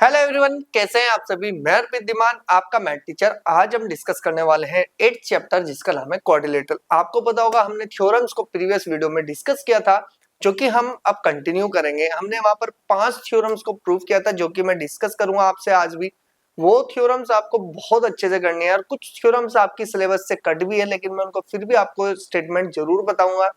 Hello everyone, कैसे हैं आप सभी। मैं विद्यमान आपका मैथ टीचर। आज हम डिस्कस करने वाले हैं 8th चैप्टर जिसका नाम है क्वाड्रिलेटरल। आपको पता होगा हमने थ्योरम्स को प्रीवियस वीडियो में डिस्कस किया था, जो कि हम अब कंटिन्यू करेंगे। हमने वहां पर 5 थ्योरम्स को प्रूव किया था, जो कि मैं डिस्कस करूंगा आपसे आज भी। वो थ्योरम्स आपको बहुत अच्छे से करनी है और कुछ थ्योरम्स आपकी सिलेबस से कट भी है, लेकिन मैं उनको फिर भी आपको स्टेटमेंट जरूर बताऊंगा,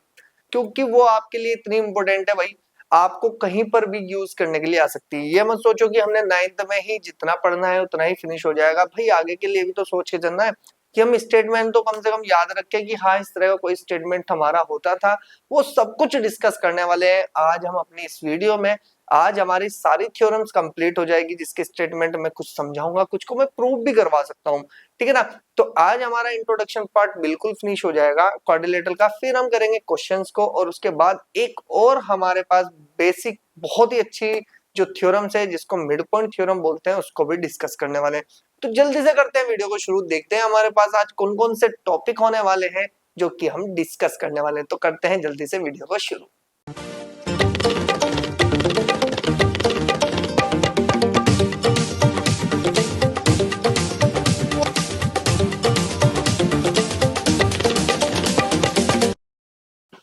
क्योंकि वो आपके लिए इतनी इंपॉर्टेंट है भाई, आपको कहीं पर भी यूज करने के लिए आ सकती है। ये मत सोचो कि हमने 9th में ही जितना पढ़ना है उतना ही फिनिश हो जाएगा। भाई आगे के लिए भी तो सोच के चलना है कि हम स्टेटमेंट तो कम से कम याद रखें कि हाँ इस तरह का कोई स्टेटमेंट हमारा होता था। वो सब कुछ डिस्कस करने वाले हैं आज हम अपनी इस वीडियो में। आज हमारी सारी थ्योरम्स कंप्लीट हो जाएगी, जिसके स्टेटमेंट में कुछ समझाऊंगा, कुछ को मैं प्रूव भी करवा सकता हूँ। ठीक है ना। तो आज हमारा इंट्रोडक्शन पार्ट बिल्कुल फिनिश हो जाएगा क्वाड्रिलेटरल का। फिर हम करेंगे क्वेश्चंस को, और उसके बाद एक और हमारे पास बेसिक बहुत ही अच्छी जो थ्योरम्स है, जिसको मिड पॉइंट थ्योरम बोलते हैं, उसको भी डिस्कस करने वाले हैं। तो जल्दी से करते हैं वीडियो को शुरू। देखते हैं हमारे पास आज कौन कौन से टॉपिक होने वाले हैं जो कि हम डिस्कस करने वाले हैं। तो करते हैं जल्दी से वीडियो को शुरू।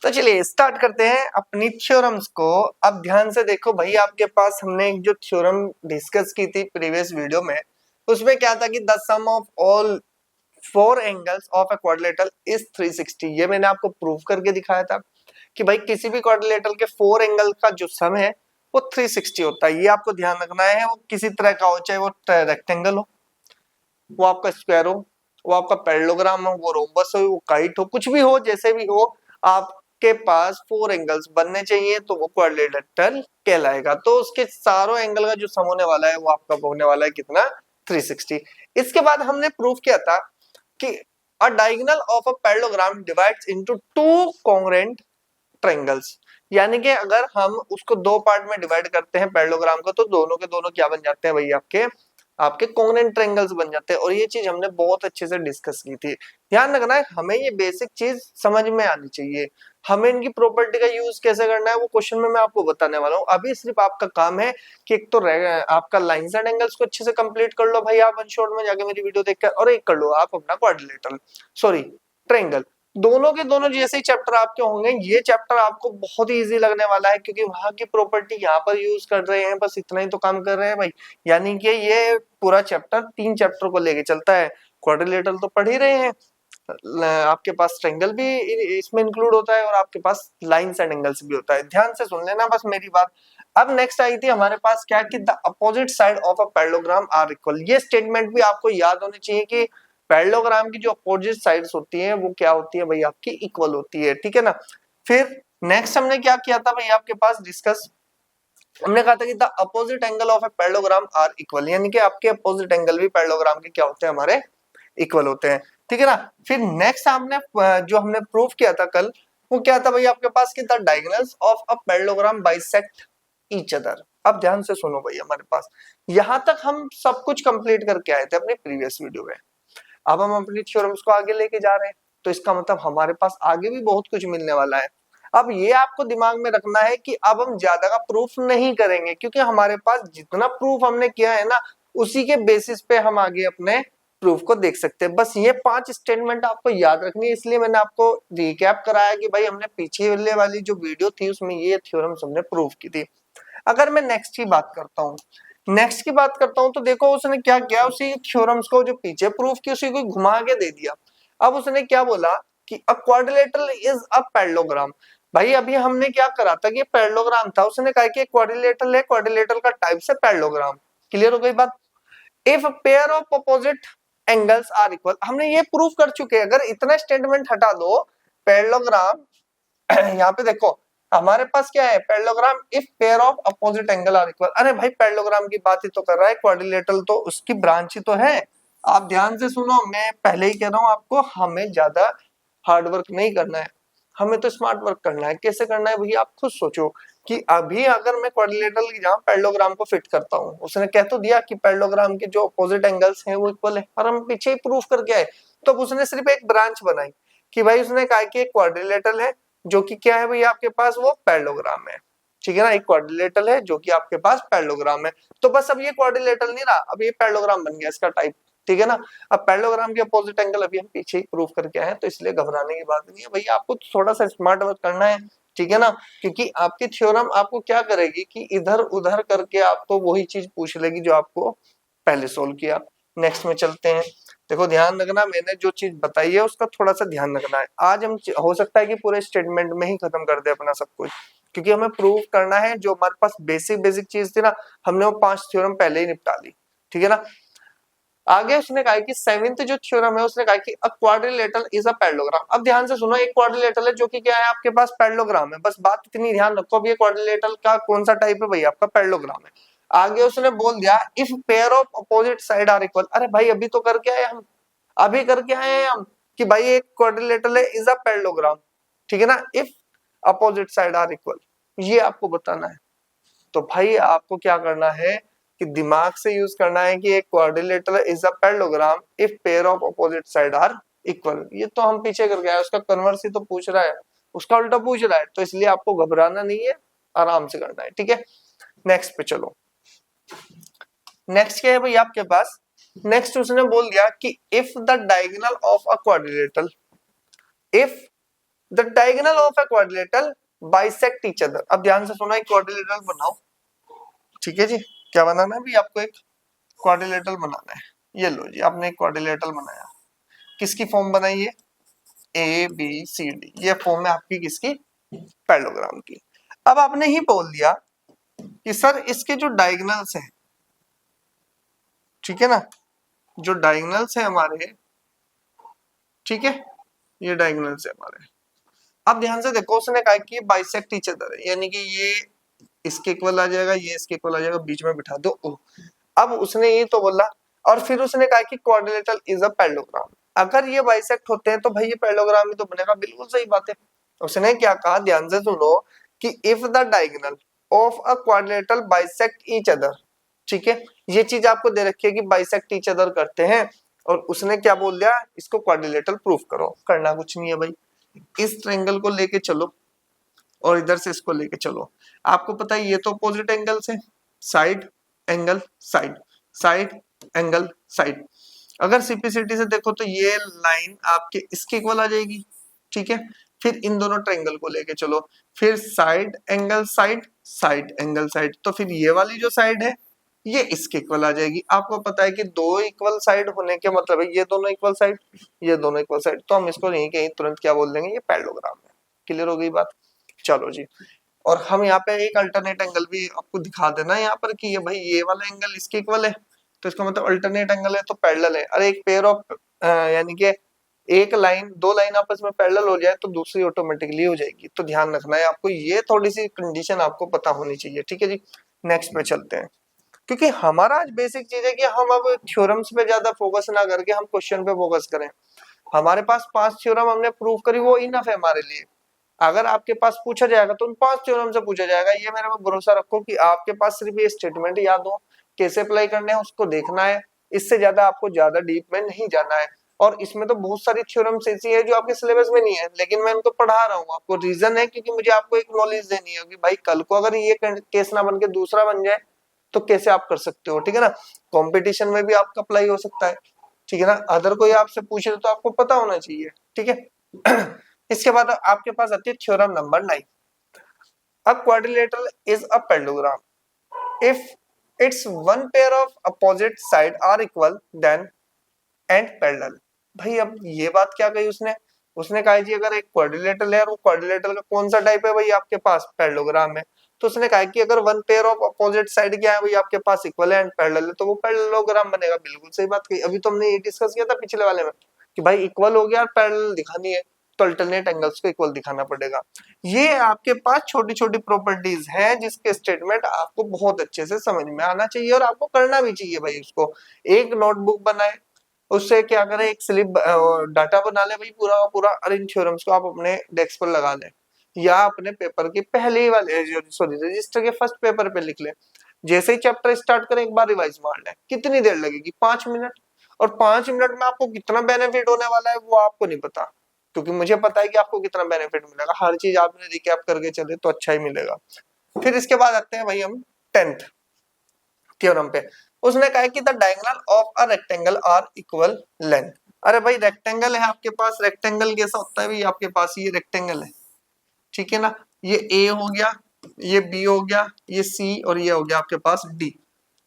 तो चलिए स्टार्ट करते हैं अपनी थ्योरम्स को। अब ध्यान से देखो भाई, आपके पास हमने एक जो थ्योरम डिस्कस की थी प्रीवियस वीडियो में, उसमें क्या था कि the sum of all 4 angles of a quadrilateral is 360। ये मैंने आपको प्रूव करके दिखाया था कि भाई किसी भी क्वाड्रिलेटरल के 4 एंगल का जो सम है वो 360 होता है। ये आपको ध्यान रखना है। वो किसी तरह का हो, चाहे वो रेक्टेंगल हो, वो आपका स्क्वायर हो, वो आपका पैरेललोग्राम हो, वो रोम्बस हो, वो काइट हो, कुछ भी हो, जैसे भी हो, आपके पास 4 एंगल्स बनने चाहिए तो वो क्वाड्रिलेटरल कहलाएगा। तो उसके चारों एंगल का जो सम होने वाला है वो आपका होने वाला है कितना, 360। इसके बाद हमने प्रूव किया था कि अ diagonal of a parallelogram divides into 2 congruent triangles. यानी कि अगर हम उसको 2 पार्ट में डिवाइड करते हैं पैरेललोग्राम को, तो दोनों के दोनों क्या बन जाते हैं भाई, आपके आपके कॉन्ग्रुएंट ट्रायंगल्स बन जाते हैं। और ये चीज हमने बहुत अच्छे से डिस्कस की थी। ध्यान रखना है, हमें ये बेसिक चीज समझ में आनी चाहिए। हमें इनकी प्रॉपर्टी का यूज कैसे करना है वो क्वेश्चन में मैं आपको बताने वाला हूँ। अभी सिर्फ आपका काम है कि एक तो आपका लाइंस एंड एंगल्स को अच्छे से कंप्लीट कर लो भाई, आप वन शॉट में जाके मेरी वीडियो देखकर, और एक कर लो आप अपना क्वाड्रिलेटरल, सॉरी ट्रायंगल। दोनों के दोनों जैसे ही चैप्टर आपके होंगे, ये चैप्टर आपको बहुत ही इजी लगने वाला है, क्योंकि वहां की प्रॉपर्टी यहाँ पर यूज कर रहे हैं, बस इतना ही तो काम कर रहे हैं भाई। यानी कि ये पूरा चैप्टर 3 चैप्टर को लेके चलता है। क्वाड्रिलेटरल तो पढ़ ही रहे हैं, आपके पास ट्रायंगल भी इसमें इंक्लूड होता है, और आपके पास लाइंस एंड एंगल्स भी होता है। ध्यान से सुन लेना बस मेरी बात। अब नेक्स्ट आई थी हमारे पास क्या, कि the opposite side of a parallelogram are equal. ये स्टेटमेंट भी आपको याद होनी चाहिए कि पैरेललोग्राम की जो अपोजिट साइड्स होती है वो क्या होती है भाई, आपकी इक्वल होती है। ठीक है ना। फिर नेक्स्ट हमने क्या किया था भाई, आपके पास डिस्कस, हमने कहा था कि the opposite angle of a parallelogram are equal. यानी कि आपके अपोजिट एंगल भी पैरेललोग्राम के क्या होते हैं, हमारे इक्वल होते हैं। ठीक है ना। फिर नेक्स्ट हमने जो हमने प्रूव किया था कल, वो क्या था भाई आपके पास, कि the diagonals of a parallelogram bisect each other. अब ध्यान से सुनो भाई, हमारे पास यहां तक हम सब कुछ कंप्लीट करके आए थे अपनी प्रीवियस वीडियो में। अब हम अपनी थ्योरम्स को आगे लेके जा रहे हैं, तो इसका मतलब हमारे पास आगे भी बहुत कुछ मिलने वाला है। अब ये आपको दिमाग में रखना है कि अब हम ज्यादा का प्रूफ नहीं करेंगे, क्योंकि हमारे पास जितना प्रूफ हमने किया है ना, उसी के बेसिस पे हम आगे अपने प्रूफ को देख सकते हैं। बस ये 5 स्टेटमेंट आपको याद रखनी है, इसलिए मैंने आपको रिकैप कराया कि भाई हमने पीछे वाली जो वीडियो थी उसमें ये थ्योरम्स हमने प्रूव की थी। अगर मैं नेक्स्ट की बात करता हूँ, तो देखो उसने क्या किया, उसी थ्योरम्स को जो पीछे प्रूफ की उसी को घुमा के दे दिया। अब उसने क्या बोला कि अ क्वाड्रिलेटरल इज अ पैरेललोग्राम। भाई अभी हमने क्या करा था कि पैरेललोग्राम था, उसने कहा कि क्वाड्रिलेटरल है, क्वाड्रिलेटरल का टाइप से पैरेललोग्राम। क्लियर हो गई बात। If pair of opposite angles are equal, हमने ये प्रूफ कर चुके हैं। अगर इतना स्टेटमेंट हटा दो, पैरेललोग्राम यहाँ पे देखो हमारे पास क्या है, parallelogram if pair of opposite angle are equal. अरे भाई पैरेललोग्राम की बात ही तो कर रहा है, क्वाड्रिलेटरल तो उसकी ब्रांच ही तो है। आप ध्यान से सुनो, मैं पहले ही कह रहा हूं आपको, हमें ज्यादा हार्ड वर्क नहीं करना है, हमें तो स्मार्ट वर्क करना है। कैसे करना है भैया, आप खुद सोचो कि अभी अगर मैं क्वाड्रिलेटरल की जहां पैरेललोग्राम को फिट करता हूं, उसने कह तो दिया कि पैरेललोग्राम के जो अपोजिट एंगल्स हैं वो इक्वल है, और हम पीछे ही प्रूफ करके आए। तो अब उसने सिर्फ एक ब्रांच बनाई कि भाई उसने कहा कि एक क्वाड्रिलेटरल है जो कि क्या है भैया आपके पास, वो पैरेललोग्राम है। ठीक है ना, एक क्वाड्रिलेटरल है जो कि आपके पास पैरेललोग्राम है। तो बस अब ये क्वाड्रिलेटरल नहीं रहा, अब ये पैरेललोग्राम बन गया इसका टाइप, ठीक है ना। अब पैरेललोग्राम के अपोजिट एंगल अभी हम पीछे ही प्रूव करके आए हैं, तो इसलिए घबराने की बात नहीं है भैया, आपको थोड़ा सा स्मार्ट वर्क करना है, ठीक है ना, क्योंकि आपकी थ्योरम आपको क्या करेगी कि इधर उधर करके आपको वही चीज पूछ लेगी जो आपको पहले सोल्व किया। नेक्स्ट में चलते हैं। देखो ध्यान रखना, मैंने जो चीज बताई है उसका थोड़ा सा ध्यान रखना है। आज हम हो सकता है कि पूरे स्टेटमेंट में ही खत्म कर दे अपना सब कुछ, क्योंकि हमें प्रूव करना है जो हमारे पास बेसिक चीज थी ना, हमने वो 5 थ्योरम पहले ही निपटा ली, ठीक है ना। आगे उसने कहा कि सेवेंथ जो थ्योरम है उसने कहा कि अ क्वाड्रिलेटरल इज अ पैरेललोग्राम। अब ध्यान से सुनो, एक क्वाड्रिलेटरल है जो कि क्या है आपके पास पैरेललोग्राम है, बस बात इतनी ध्यान रखो। अब ये क्वाड्रिलेटरल का कौन सा टाइप है भाई, आपका पैरेललोग्राम है। आगे उसने बोल दिया if pair of opposite side are equal. अरे भाई अभी तो करके आए हम, अभी करके आए हैं हम कि भाई एक क्वाड्रिलेटरल है इज अ पैरेललोग्राम, ठीक है ना, if opposite side are equal, ये आपको बताना है। तो भाई आपको क्या करना है कि दिमाग से यूज करना है कि एक quadrilateral is a parallelogram if pair of opposite side are equal. ये तो हम पीछे करके आए, उसका कन्वर्स ही तो पूछ रहा है, उसका उल्टा पूछ रहा है, तो इसलिए आपको घबराना नहीं है, आराम से करना है, ठीक है। नेक्स्ट पे चलो। नेक्स्ट क्या है भाई आपके पास, नेक्स्ट उसने बोल दिया कि if the diagonal of a quadrilateral, if the diagonal of a quadrilateral bisect each other. अब ध्यान से सुनो, एक क्वाड्रिलेटरल बनाओ, ठीक है जी। क्या बनाना है भी आपको, एक क्वाड्रिलेटरल बनाना है। ये लो जी, आपने एक क्वाड्रिलेटरल बनाया, किसकी फॉर्म बनाई है, ए बी सी डी, ये फॉर्म है आपकी किसकी, पैरेललोग्राम की। अब आपने ही बोल दिया कि सर इसके जो डायगोनल्स हैं, ठीक है ना, जो डायगोनल्स है हमारे, ठीक है, ये डायगोनल्स है हमारे। अब ध्यान से देखो, उसने कहा कि बाइसेक्ट ईच अदर है, यानी कि ये इसके इक्वल आ जाएगा, ये इसके इक्वल आ जाएगा, बीच में बिठा दो ओ। अब उसने ये तो बोला, और फिर उसने कहा कि क्वाड्रिलेटरल इज अ पैरेललोग्राम। अगर ये बाइसेक्ट होते हैं तो भाई ये पैरेललोग्राम ही तो बनेगा, बिल्कुल सही बात है। उसने क्या कहा, ध्यान से सुनो, कि if the diagonal of a quadrilateral bisect each other, ठीक है, ये चीज आपको दे रखी है कि बाइसेक्ट ईच अदर करते हैं, और उसने क्या बोल दिया, इसको क्वाड्रिलेटरल प्रूफ करो। करना कुछ नहीं है भाई, इस ट्रायंगल को लेके चलो और इधर से इसको लेके चलो। आपको पता है ये तो अपोजिट एंगल्स है, side angle side, side angle side. अगर सिंपलिसिटी से देखो तो ये लाइन आपके इसके इक्वल आ जाएगी, ठीक है। फिर इन दोनों ट्रायंगल को लेके चलो, फिर side angle side, side angle side, तो फिर ये वाली जो साइड है ये इसके इक्वल आ जाएगी। आपको पता है कि दो इक्वल साइड होने के मतलब है ये दोनों इक्वल साइड, ये दोनों इक्वल साइड, तो हम इसको यहीं कहीं तुरंत क्या बोल देंगे, ये पैरेललोग्राम है। क्लियर हो गई बात, चलो जी। और हम यहाँ पे एक अल्टरनेट एंगल भी आपको दिखा देना यहाँ पर कि ये भाई ये वाला एंगल इसके इक्वल है, तो इसका मतलब अल्टरनेट एंगल है तो पैरेलल है। अरे एक पेयर ऑफ यानी कि एक लाइन, दो लाइन आपस में पैरेलल हो जाए तो दूसरी ऑटोमेटिकली हो जाएगी, तो ध्यान रखना है आपको, ये थोड़ी सी कंडीशन आपको पता होनी चाहिए, ठीक है जी। नेक्स्ट पे चलते हैं, क्योंकि हमारा आज बेसिक चीज है कि हम अब थ्योरम्स पे ज्यादा फोकस ना करके हम क्वेश्चन पे फोकस करें। हमारे पास 5 थ्योरम हमने प्रूव करी, वो इनफ है हमारे लिए। अगर आपके पास पूछा जाएगा तो उन 5 थ्योरम से पूछा जाएगा, ये मेरे पे भरोसा रखो कि आपके पास सिर्फ ये स्टेटमेंट याद हो, कैसे अप्लाई करने हैं उसको देखना है, इससे ज्यादा आपको ज्यादा डीप में नहीं जाना है। और इसमें तो बहुत सारी थ्योरम्स ऐसी है जो आपके सिलेबस में नहीं है, लेकिन मैं उनको पढ़ा रहा हूँ आपको, रीजन है क्योंकि मुझे आपको एक नॉलेज देनी है कि भाई कल को अगर ये केस ना बन के दूसरा बन जाए तो कैसे आप कर सकते हो, ठीक है ना। कंपटीशन में भी आपका अप्लाई हो सकता है, ठीक है ना, अदर कोई आपसे पूछे तो आपको पता होना चाहिए, ठीक है। इसके बाद आपके पास आती है theorem number 9। A quadrilateral is a parallelogram if its one pair of opposite side are equal then and parallel. भाई अब ये बात क्या कही उसने, उसने कहा जी अगर एक क्वाड्रिलेटरल है और वो क्वाड्रिलेटरल का कौन सा टाइप है भाई आपके पास, पैरेललोग्राम है, तो उसने कहा कि अगर one pair of opposite side क्या है भाई आपके पास इक्वल है एंड पैरेलल है तो वो पैरेललोग्राम बनेगा। बिल्कुल सही बात कही, अभी तो हमने ये डिस्कस किया था पिछले वाले में कि भाई इक्वल हो गया और पैरेलल दिखानी है तो अल्टरनेट एंगल्स को इक्वल दिखाना पड़ेगा। ये आपके पास छोटी छोटी प्रॉपर्टीज हैं जिसके स्टेटमेंट आपको बहुत अच्छे से समझ में आना चाहिए और आपको करना भी चाहिए भाई। उसको एक नोटबुक बनाए, उससे क्या करें एक स्लिप डाटा बना ले भाई पूरा का पूरा, और इन थ्योरम्स को आप अपने डेस्क पर लगा लें या अपने पेपर के पहले वाले सॉरी रजिस्टर के फर्स्ट पेपर पे लिख ले। जैसे ही चैप्टर स्टार्ट करें एक बार रिवाइज मार ले। कितनी देर लगेगी, 5 मिनट, और 5 मिनट में आपको कितना बेनिफिट होने वाला है वो आपको नहीं पता, क्योंकि मुझे पता है कि आपको कितना बेनिफिट मिलेगा। हर चीज आपने रिकैप करके चले तो अच्छा ही मिलेगा। फिर इसके बाद आते हैं भाई हम 10th थ्योरम पे। उसने कहा कि the diagonal of a rectangle are equal length. अरे भाई रेक्टेंगल है आपके पास, रेक्टेंगल कैसा होता है भाई, आपके पास ये रेक्टेंगल है, ठीक है ना, ये ए हो गया, ये बी हो गया, ये सी, और ये हो गया आपके पास डी।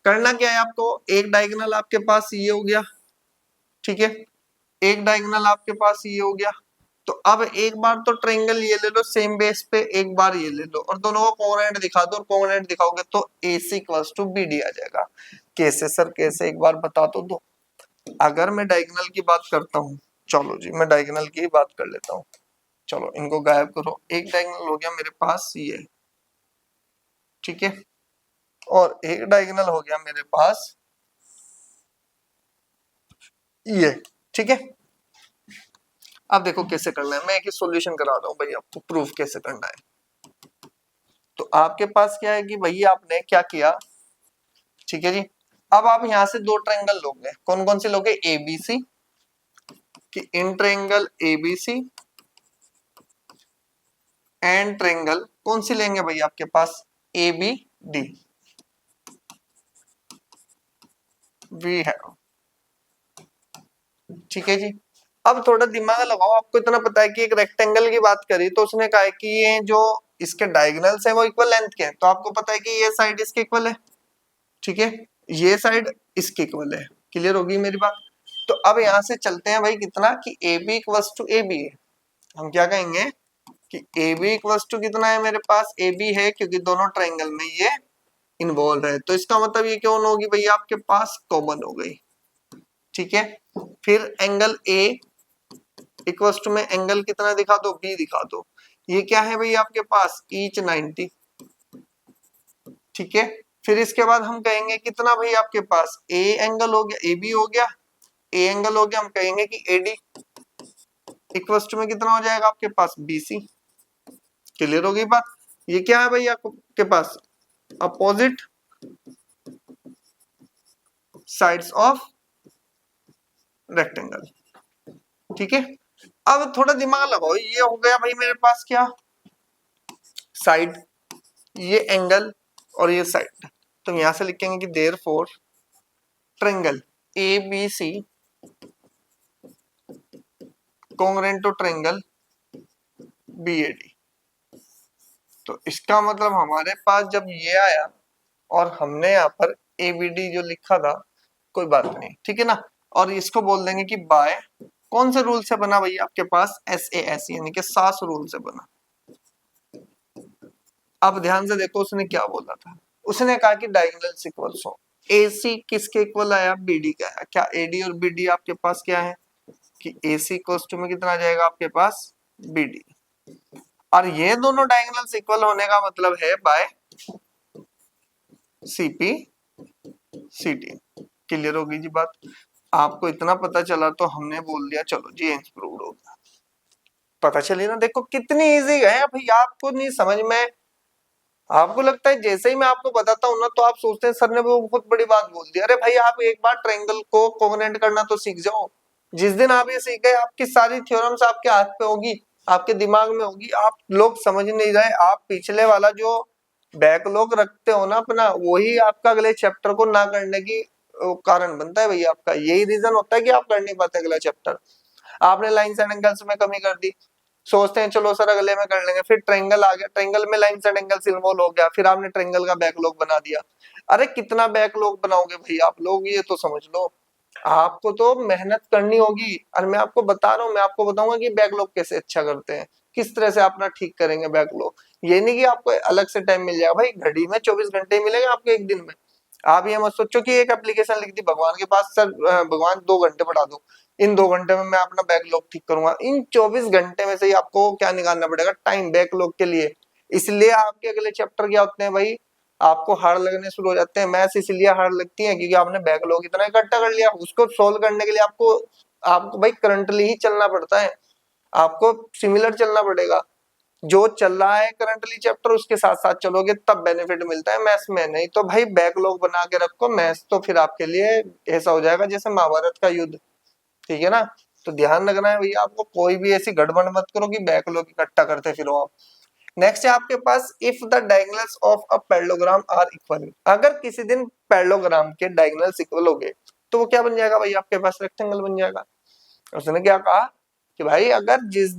करना क्या है आपको, एक डायगोनल आपके पास ये हो गया, ठीक है, एक डायगोनल आपके पास ये हो गया। तो अब एक बार तो ट्रायंगल ये ले लो सेम बेस पे, एक बार ये ले लो और दोनों को कोऑर्डिनेट दिखा दो, और कोऑर्डिनेट दिखाओगे तो AC इक्वल्स टू BD आ जाएगा। कैसे सर, कैसे, एक बार बता तो दो। अगर मैं डायगोनल की बात करता हूँ, चलो जी मैं डायगोनल की बात कर लेता हूँ, चलो इनको गायब करो। एक डायगोनल हो गया मेरे पास ये, ठीक है, और एक डायगोनल हो गया मेरे पास ये, ठीक है। अब देखो कैसे करना है, मैं एक सॉल्यूशन करा रहा हूँ भाई आपको, प्रूफ कैसे करना है। तो आपके पास क्या है कि भैया आपने क्या किया, ठीक है जी। अब आप यहां से दो ट्रायंगल लोगे, कौन कौन से लोगे, ABC, कि in triangle ABC and triangle कौन सी लेंगे भाई आपके पास, ABD वी है, ठीक है जी। अब थोड़ा दिमाग लगाओ, आपको इतना पता है कि एक रेक्टेंगल की बात करी तो उसने कहा है कि ये जो इसके डायगोनल्स है वो इक्वल लेंथ के हैं, तो आपको पता है कि ये साइड इसके इक्वल है, ठीक है, ये साइड इसके इक्वल है। क्लियर होगी मेरी बात। तो अब यहां से चलते हैं भाई कितना, कि AB इक्वल्स टू AB है। हम क्या कहेंगे कि AB इक्वल्स टू कितना है मेरे पास, AB है, क्योंकि दोनों ट्रायंगल में ये इन्वॉल्व है, तो इसका मतलब ये क्यों होगी भैया आपके पास कॉमन हो गई, ठीक है। फिर एंगल A इक्वल्स टू में एंगल कितना दिखा दो, B दिखा दो। ये क्या है भाई आपके पास, ईच 90, ठीक है। फिर इसके बाद हम कहेंगे कितना भाई आपके पास, A एंगल हो गया, AB हो गया, A एंगल हो गया, हम कहेंगे कि AD इक्वल्स टू में कितना हो जाएगा आपके पास, BC। क्लियर हो गई बात। ये क्या है भाई आपके पास, अपोजिट साइड्स ऑफ रेक्टेंगल, ठीक है। अब थोड़ा दिमाग लगाओ, ये हो गया भाई मेरे पास क्या, साइड, ये एंगल और ये साइड। तो यहां से लिखेंगे कि therefore triangle ABC congruent to triangle BAD। तो इसका मतलब हमारे पास जब ये आया और हमने यहाँ पर ABD जो लिखा था, कोई बात नहीं, ठीक है ना, और इसको बोल देंगे कि बाय कौन से रूल से बना भैया आपके पास, SAS यानी कि सास रूल से बना। अब ध्यान से देखो उसने क्या बोला था, उसने कहा कि डायगोनल्स इक्वल्स हो, AC किसके इक्वल आया, BD का आया। क्या AD और BD आपके पास क्या है, कि AC इक्वल्स टू में कितना आ जाएगा आपके पास, BD। और ये दोनों डायगोनल्स इक्वल होने का मतलब है बाय CP CD। क्लियर होगी जी बात। आपको इतना पता चला तो हमने बोल दिया चलो जी इंप्रूव हो गया। पता चली ना, देखो कितनी इजी है भाई, आपको नहीं समझ में, आपको लगता है जैसे ही मैं आपको बताता हूँ ना तो आप सोचते हैं सर ने वो बहुत बड़ी बात बोल दी। अरे भाई आप एक बार ट्रायंगल को कोऑर्डिनेट करना तो सीख जाओ। जिस दिन आप ये सीख गए आपकी सारी थ्योरम्स आपके हाथ पे होगी, आपके दिमाग में होगी। आप लोग समझ नहीं रहे, आप पिछले वाला जो बैकलॉग रखते हो ना अपना, वही आपका अगले चैप्टर को ना करने की कारण बनता है भैया। आपका यही रीजन होता है कि आप कर नहीं पाते अगला चैप्टर। आपने लाइंस एंड एंगल्स में कमी कर दी, सोचते हैं चलो सर अगले में कर लेंगे, फिर ट्रायंगल आ गया, ट्रायंगल में लाइंस एंड एंगल्स इन्वॉल्व हो गया, फिर आपने ट्रायंगल का बैकलॉग बना दिया। अरे कितना बैकलॉग बनाओगे भाई आप लोग, ये तो समझ लो। आपको तो मेहनत करनी होगी, और मैं आपको बता रहा हूँ, मैं आपको बताऊंगा कि बैकलॉग कैसे अच्छा करते हैं, किस तरह से अपना ठीक करेंगे बैकलॉग। ये नहीं कि आपको अलग से टाइम मिल जाएगा, भाई घड़ी में 24 घंटे मिलेगा आपको एक दिन में। आप ये मत सोचो कि एक एप्लीकेशन लिख दी भगवान के पास, सर भगवान 2 घंटे पढ़ा दो, इन 2 घंटे में मैं अपना बैकलॉग ठीक करूंगा। इन 24 घंटे में से ही आपको क्या निकालना पड़ेगा, टाइम बैकलॉग के लिए। इसलिए आपके अगले चैप्टर क्या होते हैं भाई, आपको हार्ड लगने शुरू हो जाते हैं। मैथ्स इसलिए हार्ड लगती है क्योंकि आपने बैकलॉग इतना इकट्ठा कर लिया, उसको सोल्व करने के लिए आपको आपको भाई करंटली ही चलना पड़ता है, आपको सिमिलर चलना पड़ेगा। जो चल रहा है करंटली चैप्टर उसके साथ साथ चलोगे तब बेनिफिट मिलता है मैथ्स में, नहीं तो भाई बैकलॉग बना के रखो, मैथ्स तो फिर आपके लिए ऐसा हो जाएगा जैसे महाभारत का युद्ध, ठीक है ना। तो ध्यान रखना है भैया आपको, कोई भी ऐसी गड़बड़ मत करो कि बैकलॉग इकट्ठा करते फिरो आप। नेक्स्ट है आपके पास if the diagonals of a parallelogram are equal, अगर किसी दिन पैरेललोग्राम के डायगोनल्स इक्वल हो गए तो वो क्या बन जाएगा भाई, आपके पास रेक्टेंगल बन जाएगा। उसने क्या कहा कि भाई अगर जिस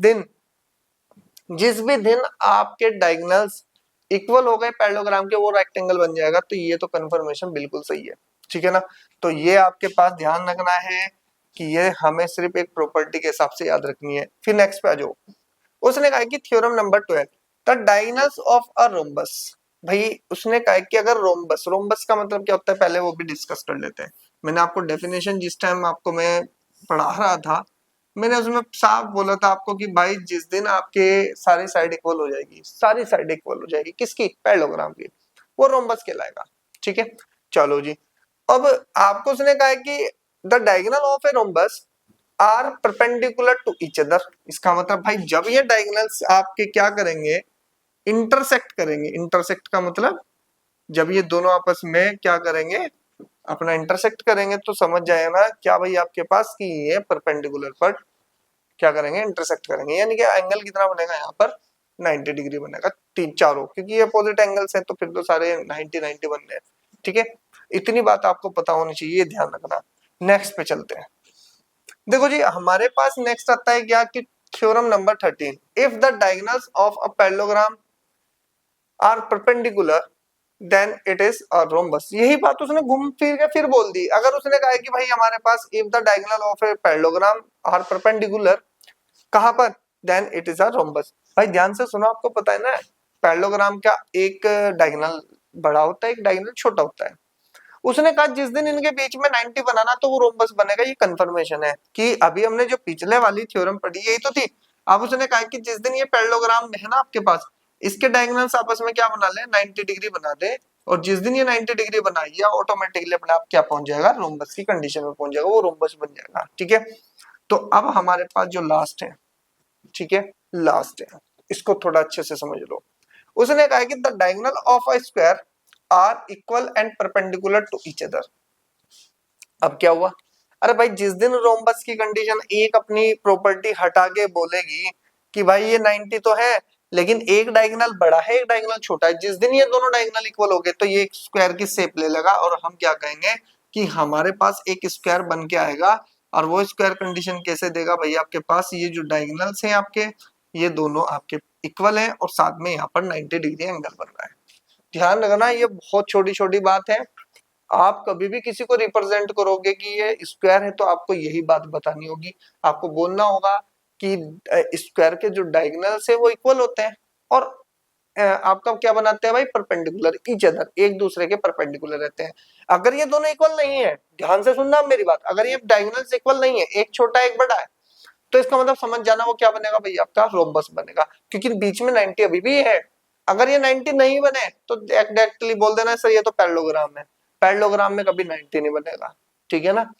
भी दिन आपके डायगोनल्स इक्वल हो गए पैरेललोग्राम के, वो रेक्टेंगल बन जाएगा। तो ये तो कंफर्मेशन बिल्कुल सही है, ठीक है ना। तो ये आपके पास ध्यान रखना है कि ये हमें सिर्फ एक प्रॉपर्टी के हिसाब से याद रखनी है। फिर नेक्स्ट पे आ जाओ। उसने कहा कि theorem number 12 the diagonals of a rhombus. भाई उसने कहा कि अगर रोम्बस, रोम्बस का मतलब क्या होता है पहले वो भी डिस्कस कर लेते हैं। मैंने आपको डेफिनेशन जिस टाइम आपको मैं पढ़ा रहा था, मैंने उसमें साफ बोला था आपको कि भाई जिस दिन आपके सारी साइड इक्वल हो जाएगी, सारी साइड इक्वल हो जाएगी किसकी, पैरेललोग्राम की, वो रोम्बस कहलाएगा, ठीक है। चलो जी, अब आपको उसने कहा है कि the diagonal of a rhombus are perpendicular to each other. इसका मतलब भाई जब ये डायगोनल्स आपके क्या करेंगे, इंटरसेक्ट करेंगे। इंटरसेक्ट का मतलब जब ये दोनों आपस में क्या करेंगे, अपना इंटरसेक्ट करेंगे, तो समझ जाए ना क्या भाई आपके पास कि ये परपेंडिकुलर पर क्या करेंगे, इंटरसेक्ट करेंगे। यानी कि एंगल कितना बनेगा यहाँ पर, 90 डिग्री बनेगा तीन चारों, क्योंकि ये अपोजिट एंगल्स हैं तो फिर तो सारे 90 90 बनने हैं, ठीक है। इतनी बात आपको पता होनी चाहिए, ध्यान रखना। नेक्स्ट पे चलते हैं। देखो जी हमारे पास नेक्स्ट आता है क्या कि theorem number 13 if the diagonals of a parallelogram are perpendicular then it is a rhombus. यही बात उसने घूम फिर के फिर बोल दी। अगर उसने कहा कि भाई हमारे पास if the diagonal of a parallelogram are perpendicular कहां पर, then it is a rhombus. भाई ध्यान से सुनो, आपको पता है ना पैरेललोग्राम का एक डायगोनल बड़ा होता है, एक डायगोनल छोटा होता है। उसने कहा जिस दिन इनके बीच में 90 बनाना तो वो रोम्बस बनेगा। ये कंफर्मेशन है कि अभी हमने जो पिछले वाली थ्योरम पढ़ी यही तो थी। अब उसने कहा कि जिस दिन ये पैरेललोग्राम है ना आपके पास, इसके डायगोनल्स आपस में क्या बना ले, 90 डिग्री बना दे, और जिस दिन ये 90 डिग्री बनाई या ऑटोमेटिकली अपने आप क्या पहुंच जाएगा, रोम्बस की कंडीशन में पहुंच जाएगा, वो रोम्बस बन जाएगा, ठीक है। तो अब हमारे पास जो लास्ट है, ठीक है, लास्ट है, इसको थोड़ा अच्छे से समझ लो। उसने कहा कि the diagonal of a square are equal and perpendicular to each other. अब क्या हुआ, अरे भाई जिस दिन रोम्बस की कंडीशन एक अपनी प्रॉपर्टी हटा के बोलेगी कि भाई ये 90 तो है लेकिन एक डायगोनल बड़ा है एक डायगोनल छोटा है, जिस दिन ये दोनों डायगोनल इक्वल हो गए तो ये एक स्क्वायर की शेप ले लेगा और हम क्या कहेंगे कि हमारे पास एक स्क्वायर बन के आएगा। और वो स्क्वायर कंडीशन कैसे देगा भाई, आपके पास ये जो डायगोनल्स हैं आपके, ये दोनों आपके इक्वल हैं और साथ में यहाँ पर 90 डिग्री एंगल बन रहा है। ध्यान रखना ये बहुत छोटी छोटी बात है। आप कभी भी किसी को रिप्रेजेंट करोगे कि ये स्क्वायर है तो आपको यही बात बतानी होगी। आपको बोलना होगा कि स्क्वायर के जो डायगोनल्स है वो इक्वल होते हैं और आपका क्या बनाते हैं भाई, परपेंडिकुलर ईच अदर, एक दूसरे के परपेंडिकुलर रहते हैं। अगर ये दोनों इक्वल नहीं है, ध्यान से सुनना मेरी बात, अगर ये डायगोनल्स इक्वल नहीं है, एक छोटा एक बड़ा है, तो इसका मतलब समझ जाना वो क्या बनेगा भाई, आपका रोम्बस बनेगा, क्योंकि बीच में 90 अभी भी है। अगर ये 90 नहीं बने तो डायरेक्टली बोल देना सर ये तो पैरेललोग्राम है, पैरेललोग्राम में कभी 90 नहीं बनेगा, ठीक है ना।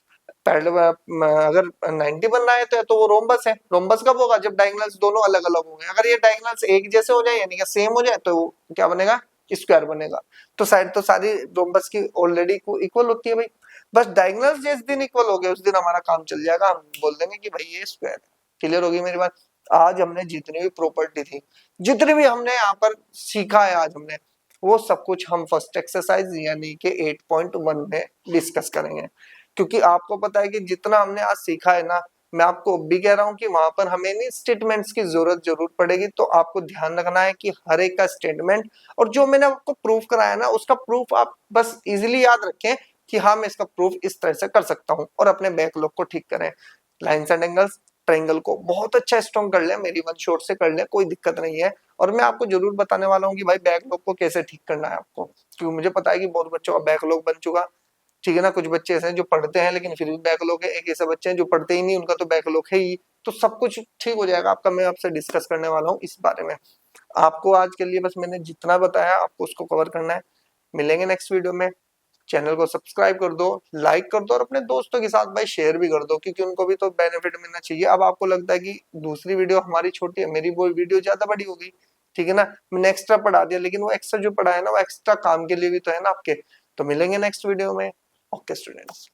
अगर 90 बन रहा है तो वो रोम्बस है। रोम्बस कब होगा, जब डायगोनल्स दोनों अलग अलग होंगे। अगर ये डायगोनल्स एक जैसे हो जाए यानी कि सेम हो जाए तो क्या बनेगा, स्क्वायर बनेगा। तो साइड तो सारी रोम्बस की ऑलरेडी इक्वल होती है भाई। बस डायगोनल्स जिस दिन इक्वल हो गए उस दिन हमारा काम चल जाएगा, हम बोल देंगे कि भाई ये स्क्वायर है। क्लियर होगी मेरी बात। आज हमने जितनी भी प्रॉपर्टी थी, जितनी भी हमने यहाँ पर सीखा है आज हमने, वो सब कुछ हम फर्स्ट एक्सरसाइज यानी कि 8.1 में डिस्कस करेंगे। क्योंकि आपको पता है कि जितना हमने आज सीखा है ना, मैं आपको भी कह रहा हूँ कि वहां पर हमें नहीं स्टेटमेंट्स की जरूर पड़ेगी। तो आपको ध्यान रखना है कि हर एक का स्टेटमेंट और जो मैंने आपको प्रूफ कराया ना उसका प्रूफ आप बस इजीली याद रखें कि हाँ मैं इसका प्रूफ इस तरह से कर सकता हूँ, और अपने बैकलॉग को ठीक करें। लाइन्स एंड एंगल्स ट्रायंगल को बहुत अच्छा स्ट्रॉन्ग कर ले, मेरी वन शॉट से कर ले, कोई दिक्कत नहीं है। और मैं आपको जरूर बताने वाला हूँ कि भाई बैकलॉग को कैसे ठीक करना है आपको, क्योंकि मुझे पता है कि बहुत बच्चों का बैकलॉग बन चुका, ठीक है ना। कुछ बच्चे ऐसे हैं जो पढ़ते हैं लेकिन फिर भी बैकलॉग है, एक ऐसे बच्चे हैं जो पढ़ते ही नहीं उनका तो बैकलॉग है ही। तो सब कुछ ठीक हो जाएगा आपका, मैं आपसे डिस्कस करने वाला हूँ इस बारे में। आपको आज के लिए बस मैंने जितना बताया आपको उसको कवर करना है। मिलेंगे नेक्स्ट वीडियो में। चैनल को सब्सक्राइब कर दो, लाइक कर दो और अपने दोस्तों के साथ भाई शेयर भी कर दो, क्योंकि उनको भी तो बेनिफिट मिलना चाहिए। अब आपको लगता है कि दूसरी वीडियो हमारी छोटी है, मेरी वो वीडियो ज्यादा बड़ी होगी, ठीक है ना। मैंने एक्स्ट्रा पढ़ा दिया लेकिन वो एक्स्ट्रा जो पढ़ा है ना वो एक्स्ट्रा काम के लिए भी तो है ना आपके। तो मिलेंगे नेक्स्ट वीडियो में। Okay students.